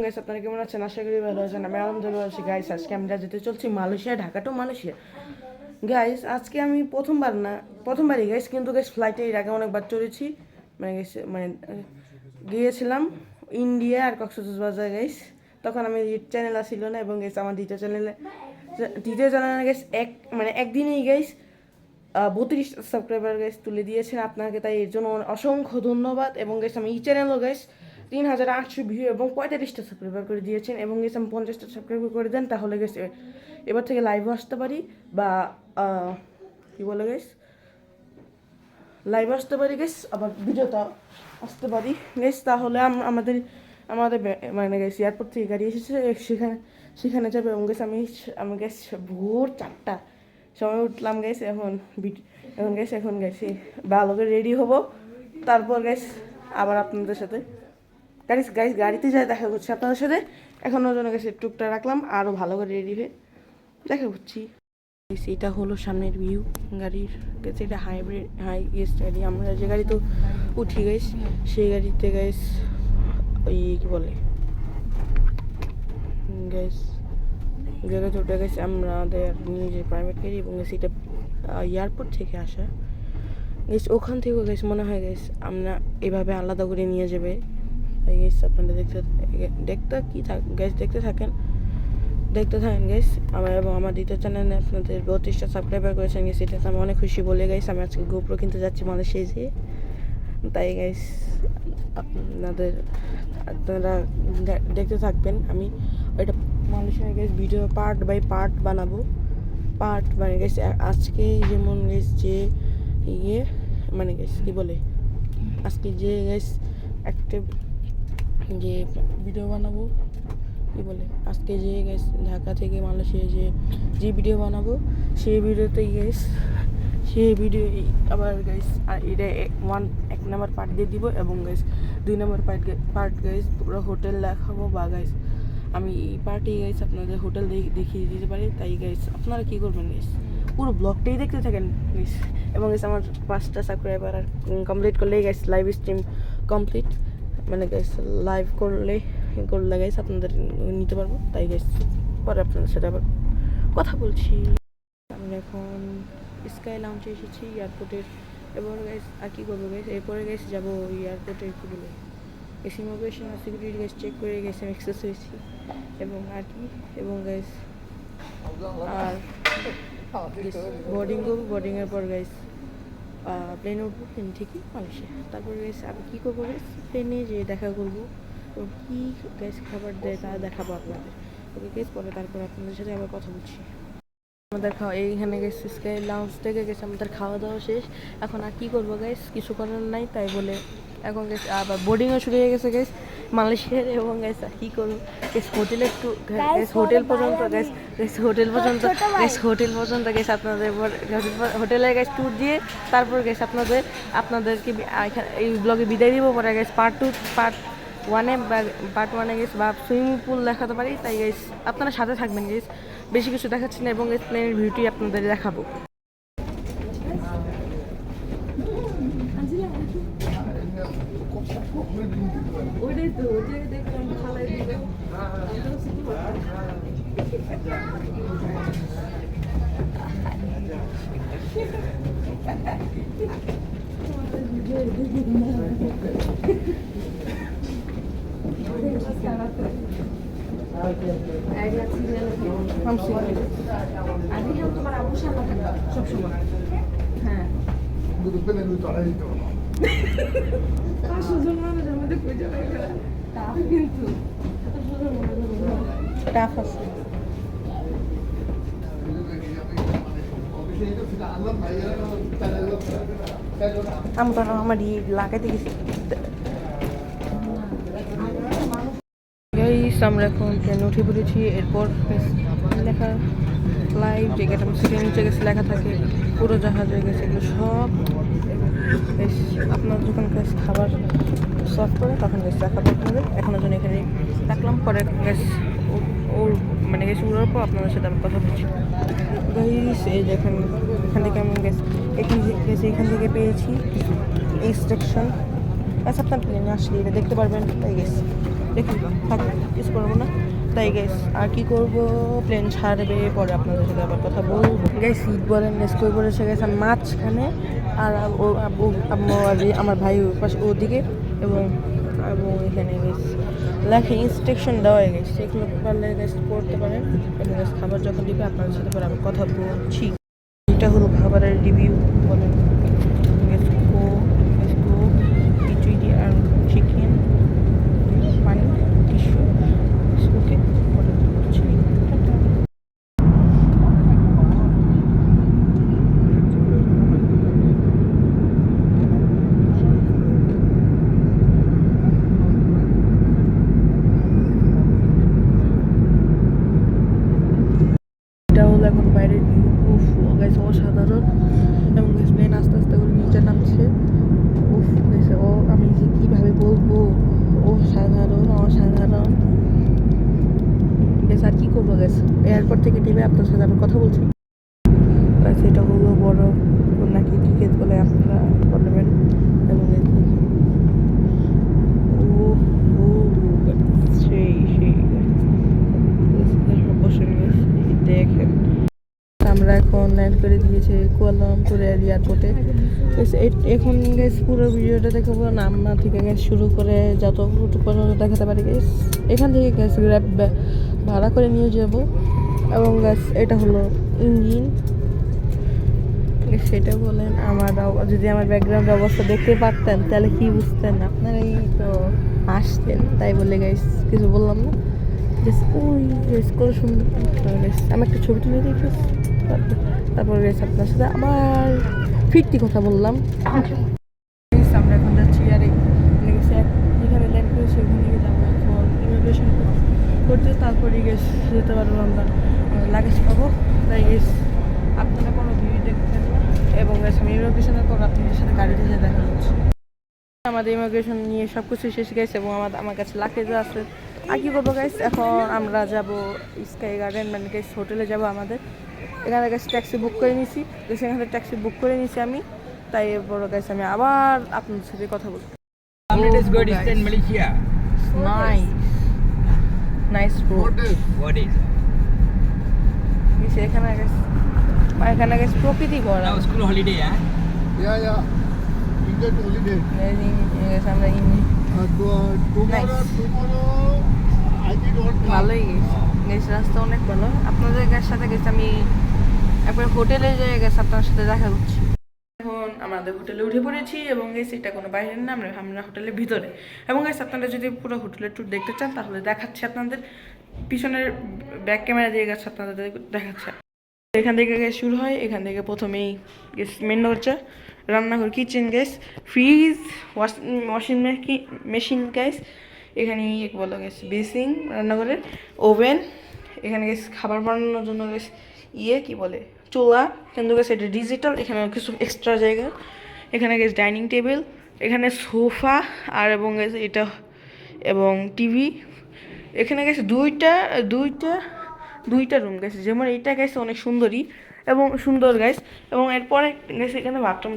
Guys, আপনারা কেমন আছেন? আশা করি ভালো আছেন। আমি আলহামদুলিল্লাহ আছি গাইস। আজকে আমরা যেতে চলছি Malaysia, Dhaka two Malaysia guys. আজকে আমি প্রথমবারই গাইস, কিন্তু গাইস ফ্লাইটে এর আগে অনেকবার চড়েছি। গিয়েছিলাম ইন্ডিয়া আর কক্সবাজার গাইস। তখন আমি চ্যানেল আসছিল না, এবং গাইস আমার দ্বিতীয় চ্যানেলে গাইস একদিনেই গাইস 32 সাবস্ক্রাইবার গাইস তুলে দিয়েছেন আপনাকে, তাই এর জন্য অসংখ্য ধন্যবাদ। এবং গাইস আমি এই চ্যানেলও গাইস 3800 ভিউ এবং 45টা সাবস্ক্রাইবার করে দিয়েছেন, এবং গাইস আমি 50টা সাবস্ক্রাইবার করে দেন, তাহলে গাইস এবার থেকে লাইভও আসতে পারি, বা কি বলে গাইস, লাইভ আসতে পারি গাইস, আবার ভিডিওটা আসতে পারি গাইস। তাহলে আমাদের আমাদের গাইস এয়ারপোর্ট থেকে গাড়ি এসেছে, সেখানে যাবে। এবং গাইস আমি গাইস ভোর 4টা সময় উঠলাম গাইস। এখন গাইস ভালো করে রেডি হব, তারপর গাইস আবার আপনাদের সাথে গাড়িতে যাই দেখা করছি আপনাদের সাথে। এখন ওই জন্য গাইস টুকটা রাখলাম, আরও ভালো করে রেডি হয়ে দেখা করছি। এটা হলো সামনের ভিউ গাড়ির গেছে। এটা হাই গাড়ি। আমরা যে গাড়ি তো উঠি গাইস, সেই গাড়িতে গাইস ওই কি বলে গাইস জায়গাতে উঠে গেছে আমাদের নিজের প্রাইভেট গাড়ি, এবং এটা এয়ারপোর্ট থেকে আসা গাইস। ওখান থেকেও গাইস মনে হয় গাইস আমরা এভাবে আলাদা করে নিয়ে যাবে গাইস। আপনারা দেখতে থাকেন গাইস। এবং আমার দ্বিতীয় চ্যানেলে আপনাদের 32টা সাবস্ক্রাইবার করেছেন গাইস, এটাতে আমি অনেক খুশি বলে গাইস। আমি আজকে গোপ্রো কিনতে যাচ্ছি মালয়েশিয়া যেয়ে, তাই গাইস আপনারা দেখতে থাকবেন। আমি এটা Malaysia guys video part by part বানাবো। গাইস আজকে যেমন গাইস যে গাইস কি বলে, আজকে যে গাইস একটা যে ভিডিও বানাবো, কি বলে, আজকে যে গাইস ঢাকা থেকে মালয়েশিয়া যে ভিডিও বানাবো, সেই ভিডিওতে গাইস আবার গাইস এটা 1 নাম্বার পার্ট দিয়ে দিব, এবং গাইস 2 নাম্বার পার্ট গাইস পুরো হোটেল দেখাবো, বা গাইস আমি এই পার্টে গাইস আপনাদের হোটেল দেখিয়ে দিতে পারি। তাই গাইস আপনারা কি করবেন গাইস, পুরো ব্লগটাই দেখতে থাকেন গাইস। এবং গাইস আমার 5টা সাবস্ক্রাইবার কমপ্লিট করলেই guys live stream complete, guys live করলে গাইস আপনাদের নিতে পারবো। তাই গাইস পরে আপনাদের সাথে আবার কথা বলছি। আমি এখন স্কাই লাউঞ্জে এসেছি এয়ারপোর্টের। এবার গাইস আর কি করবো গাইস, এরপরে গাইস যাবো এয়ারপোর্টে কি বলে এসি ইমিগ্রেশন আর সিকিউরিটি গাইস চেক করে গেছে, আমি এক্সেস হয়েছি। এবং আর কি, এবং গাইস আর বোর্ডিংয়ের পর গাইস প্লেনে উঠবো, প্লেন ঠিকই মালয়েশিয়া। তারপর গাইস আমি কী করবো গাইস, প্লেনে যে দেখা করবো, এবং কী গাইস খাবার দেয় তা দেখাবো আপনাদের। ওকে গাইস পরে তারপর আপনাদের সাথে আবার কথা বলছি। আমাদের এইখানে গেছে স্কাই লাউঞ্জ থেকে গেছে, আমাদের খাওয়া দাওয়া শেষ। এখন আর কী করবো গাইস, কিছু করার নাই, তাই বলে এখন গেছে আবার বোর্ডিংও শুরু হয়ে গেছে গাইস মালয়েশিয়ার। এবং গাইস আর কী করবো গাইস, হোটেল পর্যন্ত গাইস আপনাদের হোটেলে গাইস ট্যুর দিয়ে, তারপর গাইস আপনাদেরকে এই ব্লগে বিদায় দিব। পরে গাইস পার্ট 1 গেস বা সুইমিং পুল দেখাতে পারি। তাই গাইস আপনারা সাথে থাকবেন গাইস, বেশি কিছু দেখাচ্ছি না, এবং গাইস প্লেনের ভিউটি আপনাদের দেখাবো। তোমার আবু সামনে থাকবে সবসময়। হ্যাঁ টাফ আছে। আমার লাগাইতে গেছি। আমরা এখন ট্রেনে উঠে পড়েছি। এরপর লেখা লাইভ জায়গাটা সিটের নিচে গেছে লেখা থাকে পুরো জাহাজে গেছে, এগুলো সব বেশ আপনার যখন গ্যাস খাবার সার্ভ করে তখন গ্যাস দেখাবো আপনাদের। এখনো জন্য এখানে রাখলাম, পরে গ্যাস গ্যাস উড়ার পর আপনাদের সাথে আমি কথা বলছি গাইস। এই দেখেন এখান থেকে আমি এখান থেকে পেয়েছি ইনস্ট্রাকশন। আচ্ছা আপনার প্লেনে আসলে এটা দেখতে পারবেন, তাই গেছি। দেখি থাক, কিছু করবো না। তাই গাইস আর কি করবো, প্লেন ছাড়বে পরে আপনাদের সাথে আবার কথা বলবো। গাইস সিট বলেন গাইস কই পড়েছে গাইস, আমি মাঝখানে আর ও আব্বু আম্মু আর আমার ভাই ওই পাশে ওদিকে, এবং এবং এখানে গাইস লেখা ইনস্ট্রাকশন দেওয়া হয়ে গেছে, সেগুলো পারলে গাইস পড়তে পারেন। এবং গাইস খাবার যখন দিবে আপনাদের সাথে পরে আমি কথা বলছি। এটা হলো খাবারের রিভিউ বলেন। খিচুড়ি আর চিকেন, পানি, টিস্যু, ওকে বলছি। এটা হলো এখন বাইরের ভিউ, গাইস অসাধারণ। এবং গাইস প্লেন আস্তে আস্তে করে নিচে নামছে। গাইস ও আমি যে কীভাবে বলবো, অসাধারণ অসাধারণ। গাইস আর কী করবো গাইস, এয়ারপোর্ট থেকে টিভি আপনার সাথে আমি কথা বলছি। গাইস এটা হলো বড় নাকি টিকেট বলে আপনারা বলবেন। এবং সেই সেই বসেন গাইস, দেখেন আমরা এখন ল্যান্ড করে দিয়েছি কুয়ালালামপুর এয়ারপোর্টে। এখন গ্যাস পুরো ভিডিওটা দেখাবো নামনা থেকে গ্যাস শুরু করে যতটুকু পর্যন্ত দেখাতে পারি গ্যাস। এখান থেকে গ্যাস গ্র্যাব ভাড়া করে নিয়ে যাব। এবং গ্যাস এটা হলো ইঞ্জিন, সেটা বলেন। আমার যদি আমার ব্যাকগ্রাউন্ড অবস্থা দেখতে পারতেন তাহলে কি বুঝতেন, আপনারাই তো হাসতেন। তাই বলে গাইস কিছু বললাম না। ওই গাইস কত সুন্দর গাইস, আমি একটা ছবি তুলে দিই গাইস। তারপর গাইস আপনার সাথে আবার ফিরতি কথা বললাম। আমরা এখন যাচ্ছি আর যেখানে ল্যান্ড করেছি ওখান থেকে যাবো এখন ইমিগ্রেশন করতে, তারপরে গেস যেতে পারবো আমরা লাগেজ পাবো। তাই গেস আপনারা কোনো ভিডিও দেখবেন না। এবং গেস আমি ইমিগ্রেশনের পর আপনাদের সাথে গাড়িতে যেয়ে দেখা হচ্ছে। আমাদের ইমিগ্রেশন নিয়ে সব কিছু শেষ গেছে এবং আমার কাছে লাগেজও আছে। আর কী করবো গাইস, এখন আমরা যাব স্কাই গার্ডেন মানে গাইস হোটেলে যাব আমাদের। এখানে গাইস ট্যাক্সি বুক করে নিয়েছি, সেখানে ট্যাক্সি বুক করে নিয়েছি আমি। তাই বড় গাইস আমি আবার আপনাদের সাথে কথা বলবো। এখানে গাইস প্রকৃতি ভরা স্কুল হলিডে। ভালোই গেছে, রাস্তা অনেক ভালো। আপনাদের সাথে গেছে আমি একবার হোটেলে যেয়ে গেছে, আপনার সাথে দেখা করছি। এখন আমাদের হোটেলে উঠে পড়েছি এবং গেছি এটা কোনো বাইরের না, আমরা হোটেলের ভিতরে। এবং গেছে আপনারা যদি পুরো হোটেলের ট্যুর দেখতে চান তাহলে দেখাচ্ছি আপনাদের পিছনের ব্যাক ক্যামেরা দিয়ে গেছে, আপনাদের দেখাচ্ছে। এখান থেকে গ্যাস শুরু হয়, এখান থেকে প্রথমেই গ্যাস মেন দরজা, রান্নাঘর, kitchen gas, fridge, washing machine gas, এখানে বলো গ্যাস বেসিং রান্নাঘরের, ওভেন, এখানে গ্যাস খাবার বানানোর জন্য গ্যাস কি বলে চুলা, কিন্তু গ্যাস এটা ডিজিটাল, এখানে কিছু এক্সট্রা জায়গা, এখানে গ্যাস ডাইনিং টেবিল, এখানে সোফা আর এবং গ্যাস এটা এবং টিভি। এখানে গেছে দুইটা রুম গেছে, যেমন এইটা গেছে অনেক সুন্দরী এবং সুন্দর গাইস। এবং এরপরে গেছে এখানে বাথরুম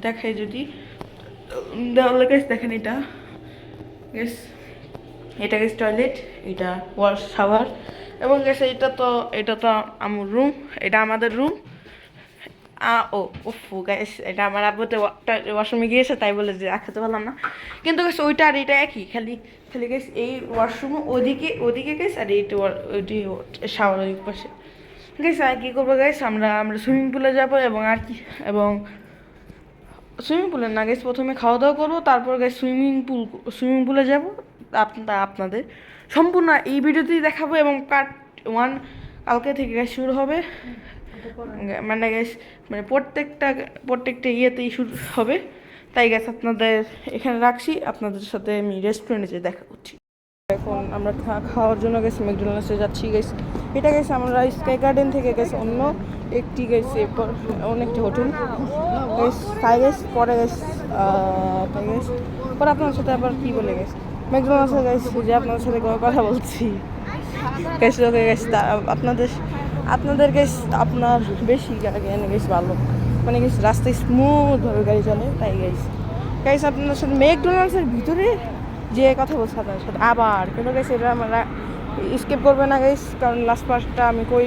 দেখায় যদি দেওয়ালে গেছে দেখেন এটা গেছে টয়লেট, এটা ওয়াশ শাওয়ার। এবং গেছে এটা তো আমার রুম, এটা আমাদের রুম। গাইস এটা আমার আব্বুতে ওয়াশরুমে গিয়েছে তাই বলে যে রাখাতে পারলাম না, কিন্তু গেছে ওইটা আর এটা একই, খালি গেছে এই ওয়াশরুম ওদিকে গেছে আর এইটা ওইটি শাওয়ার ওই পাশে গেছে। আর কী করবো গাইস, আমরা সুইমিং পুলে যাবো এবং আর কি, এবং সুইমিং পুলে না গেছে প্রথমে খাওয়া দাওয়া করবো, তারপর গেছে সুইমিং পুলে যাবো। আপনাদের সম্পূর্ণ এই ভিডিওতেই দেখাবো এবং পার্ট 1 কালকে থেকে গ্যাস শুরু হবে। মানে গ্যাস মানে প্রত্যেকটা ইয়েতেই শুরু হবে। তাই গ্যাস আপনাদের এখানে রাখছি, আপনাদের সাথে আমি রেস্টুরেন্টে যেয়ে দেখা করছি। এখন আমরা খাওয়ার জন্য গেছি ম্যাকডোনাল্ডসে যাচ্ছি গেছি। এটা গেছে আমরা স্কাই গার্ডেন থেকে গেছে অন্য একটি গেছে অনেকটি হোটেল পরে গেছে পরে আপনার সাথে আবার কি বলে গেছে ম্যাকডোনাল্ডসে গেছি যে আপনাদের সাথে কথা বলছি গেছে ওকে গেছে। আপনাদের গেছে আপনার বেশি এনে গেছে ভালো, মানে গেছে রাস্তায় স্মুথভাবে গাড়ি চলে। তাই গেছে আপনাদের সাথে ম্যাকডোনাল্ডসের ভিতরে যে কথা বলছে তার সাথে আবার কিন্তু গাইস এটা আমরা স্কিপ করবে না গাইস, কারণ লাস্ট পার্টটা আমি কই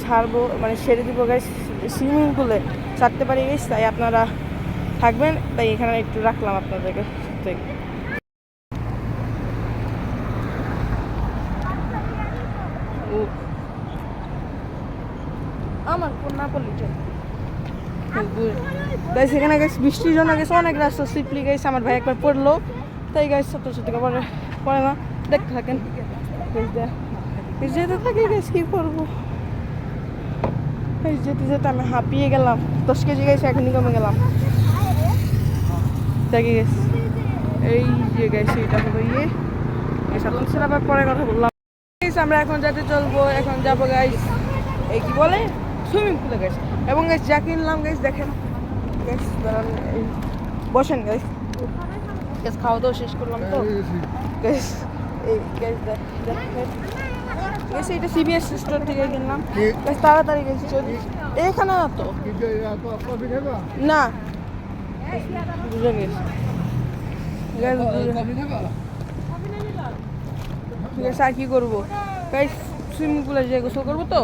ছাড়বো মানে ছেড়ে দিব গাইস, সুইমিং পুলে ছাড়তে পারি গাইস, তাই আপনারা থাকবেন, তাই এখানে একটু রাখলাম আপনাদেরকে। আমার না পড়লি গাইস এখানে গাইস বৃষ্টির জন্য গেছে অনেক রাস্তা স্লিপলি গাইস, আমার ভাই একবার পড়লো, তাই গাইস ছোট ছোট পড়ে না, দেখতে থাকেন যেতে থাকি গাইস, কি করবো যেতে যেতে আমি হাঁপিয়ে গেলাম, 10 কেজি গাইস এখনই কমে গেলাম। দেখি গাইস এই যে গাইস এটা হলো আবার পরে কথা বললাম। আমরা এখন যাতে চলবো, এখন যাবো গাইস এই কি বলে সুইমিং পুলে গাইস, এবং গাইস যা কিনলাম গাইস দেখেন গাইস, বসেন গাইস, গাইস খাওয়া দাওয়া শেষ করলাম তো গাইস, এই গাইস গাইস এটা সিবিএস স্টোর থেকে কিনলাম গাইস, তাড়াতাড়ি গাইস এখানে না তো না বুঝে গেছি গাইস, আর কি করবো গাইস, সুইমিং পুলে যেয়ে গোসল করবো তো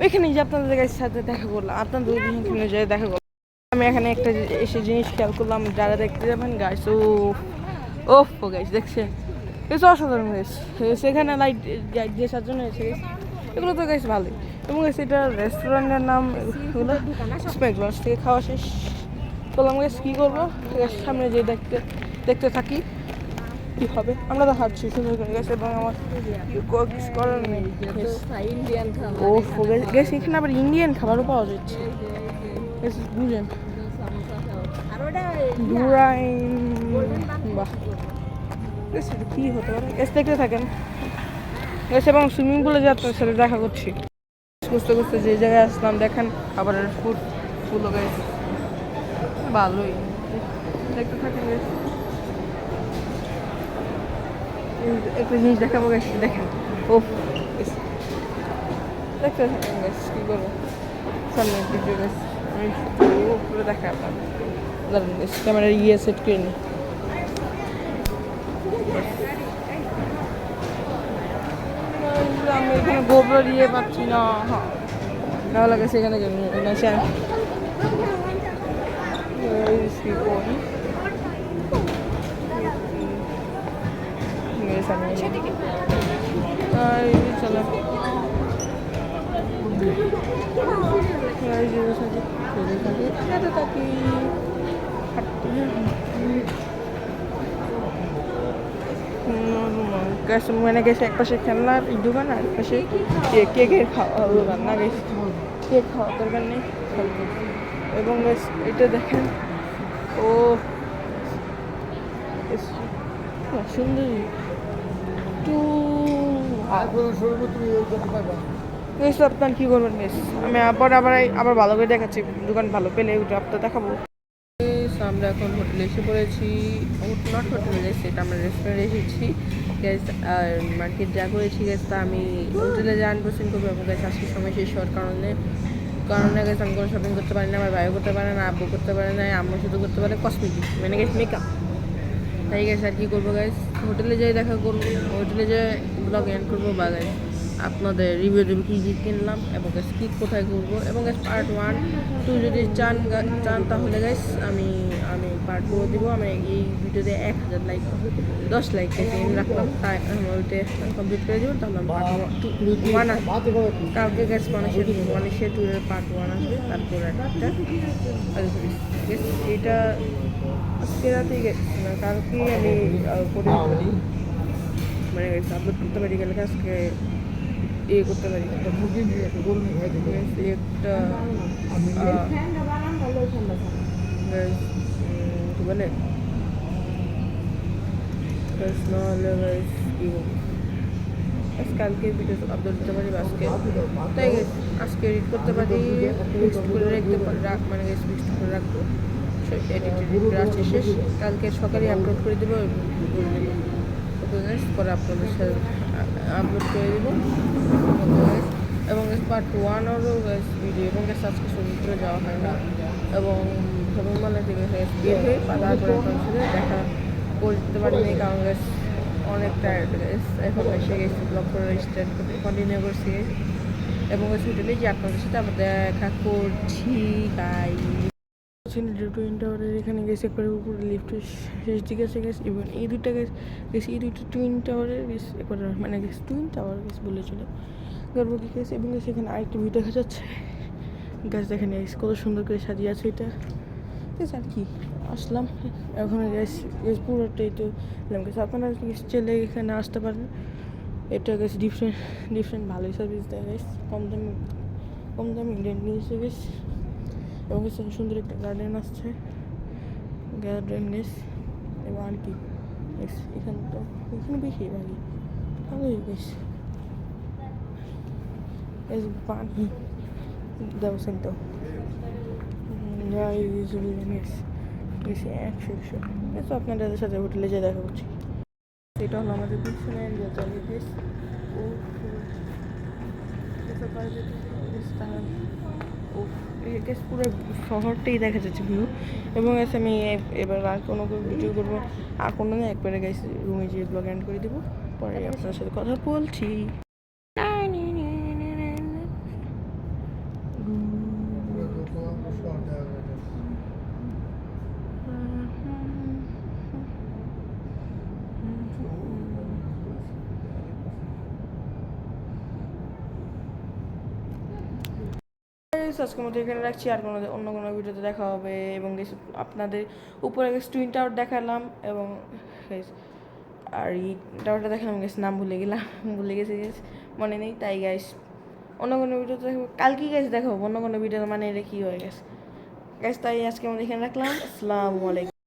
ওইখানেই যে আপনাদের গাইস সাথে দেখা করলাম, আপনাদের ওইখানে যেয়ে দেখা করলাম। আমি এখানে একটা এসে জিনিস খেয়াল করলাম, যারা দেখতে যাবেন গাইস ও গাইস দেখছেন বেশ অসাধারণ গাইস, সেখানে লাইট দিয়ে সাজানো হয়েছে গাইস, এগুলো তো গাইস ভালোই। এবং গাইস এটা রেস্টুরেন্টের নাম এগুলো স্প্যাগলস থেকে খাওয়া শেষ করলাম গাইস, কী করবো সামনে যে দেখতে থাকি কি হবে, আমরা তো হাঁটছি সুন্দর করে গেছে, এবং আমার কিছু করার নেই। ও গেছে এখানে আবার ইন্ডিয়ান খাবারও পাওয়া যাচ্ছে বুঝলেন, বাহ কি হতে পারে গেছে, দেখতে থাকেন গেছে, এবং সুইমিং পুলে যে আপনার সাথে দেখা করছি খুঁজতে খুঁজতে যে জায়গায় আসলাম, দেখেন খাবারের ফুলও গেছে ভালোই, দেখতে থাকেন গেছে। একটা জিনিস দেখাবো গেছি দেখেন, ও দেখতে থাকেন গাছ কী করবো সামনে দিকে গাছ, আমি পুরো দেখা আপনার দাঁড়ান গাছ, ক্যামেরার সেট করে নিই। আমি এখানে গোবর পাচ্ছি না, হ্যাঁ ভালো লাগে সেখানে কী করি চলো মানে গেছে এক পাশে খেলনার দোকান, আর এক পাশে কেকের খাওয়া দোকান না গেছে, কেক খাওয়া দরকার নেই। এবং এটা দেখেন ও সুন্দর আপনার কি করবেন বেশ, আমি আবার ভালো করে দেখাচ্ছি, দোকান ভালো পেলে ওটা আপনার দেখাবো। আমরা এখন হোটেলে এসে পড়েছি, নট হোটেলে সেটা আমরা রেস্টুরেন্টে এসেছি গ্যাস, আর মার্কেট যা করেছি গ্যাস তা আমি হোটেলে যা আনবক্সিং করবো, এবং গ্যাস আজকের সময় শেষ হওয়ার কারণে গ্যাস আমি কোনো শপিং করতে পারি না, আমার ভাইও করতে পারে না, আব্বু করতে পারে না, আম্মু শুধু করতে পারে কসমেটিক মানে গ্যাস মেকআপ, তাই গেছে আর কি করবো গাইস, হোটেলে যাই দেখা করবো, হোটেলে যাই ব্লগ এন্ড করবো, বা গাইস আপনাদের রিভিউ দেবো কী কী কিনলাম, এবং গাইস কী কোথায় ঘুরবো, এবং গাইস পার্ট 1, 2 যদি চান তাহলে গাইস আমি পার্ট 2 দিব। আমি এই ভিডিওতে 1000 লাইক 10 লাইক এম রাখলাম, তাই ওইটা কমপ্লিট করে দেবো, তাহলে আমি পার্ট 1 আসবে কালকে গাইস, মানুষের ট্যুরের পার্ট 1 আসবে, তারপর একটা এটা আজকে রাতেই গেছিলাম, কালকে আমি করে মানে আপলোড করতে পারি, গেলে আজকে করতে পারি একটা কি বলে নাহলে কি বলবো কালকে ভিডিও আপলোড দিতে পারি, আজকে তাই আজকে এডিট করতে পারি, মিক্সড করে রাখতে পারি, মানে মিক্সড করে রাখবো, এডিট আছে শেষ, কালকে সকালে আপলোড করে দেবো, পরে আপনাদের সাথে আপলোড করে দেবো, এবং পার্ট 1-এরও ভিডিও, এবং আজকে সমুদ্রে যাওয়া হয় না, এবং শপিং মলে থেকে বের হয়ে তারপরে আপনাদের সাথে দেখা করতে পারিনি কারণ গাছ অনেক টায়ার্ড গাছ। এখন এসে গেছি ব্লগ করে স্টার্ট করতে কন্টিনিউ করছি এবং হোটেলে যে আপনাদের সাথে আবার দেখা করছি গাই। টুইন টাওয়ারের এখানে গেছে একবারে উপরে লিফটের শেষ দিকে এসে গেছে এবং এই দুইটা গেছে এই দুইটা টুইন টাওয়ারের গেছে একবারে মানে গেছে টুইন টাওয়ার গেছে বলে চলে গর্ব কি গেছে এবং গেছে এখানে আরেকটা ভিউ দেখা যাচ্ছে গাছ দেখেন কত সুন্দর করে সাজিয়ে আছে এটা গেছে আর কি আসলাম এখন গেছে পুরোটাই তো গেছে আপনারা চলে এখানে আসতে পারেন এটা গেছে ডিফারেন্ট ভালোই সার্ভিস দেয় গেছে কম দামি ইন্ডিয়ান নিউজে গেছে এবং গেছে সুন্দর একটা গার্ডেন আসছে গার্ডেন গেছে এবং আর কি এখানে তো এখানে বেশি ভালোই গেছে পানি দেওয়া তো গেছে আপনাদের সাথে হোটেলে যেয়ে দেখা করছি এটা হলো আমাদের পিছনে গেস ও পুরো শহরটাই দেখা যাচ্ছে ভিউ এবং এসে আমি এবার আর কোনো ভিডিও করবো আর কোনো না একবারে গেছি রুমে যেয়ে ব্লগ এন্ড করে দেবো পরে আপনার সাথে কথা বলছি। আজকের মধ্যে এখানে রাখছি আর অন্য কোনো ভিডিওতে দেখা হবে এবং আপনাদের উপরে গেছে টুইন টাওয়ার দেখালাম এবং আর এই টাওয়ারটা দেখালাম নাম ভুলে গেছি মনে নেই তাই গাইস অন্য কোনো ভিডিওতে দেখবো কালকে দেখাবো অন্য কোনো ভিডিওতে মানে এটা কী হয়ে গেছে তাই আজকে আমাদের এখানে রাখলাম। আসসালামু আলাইকুম।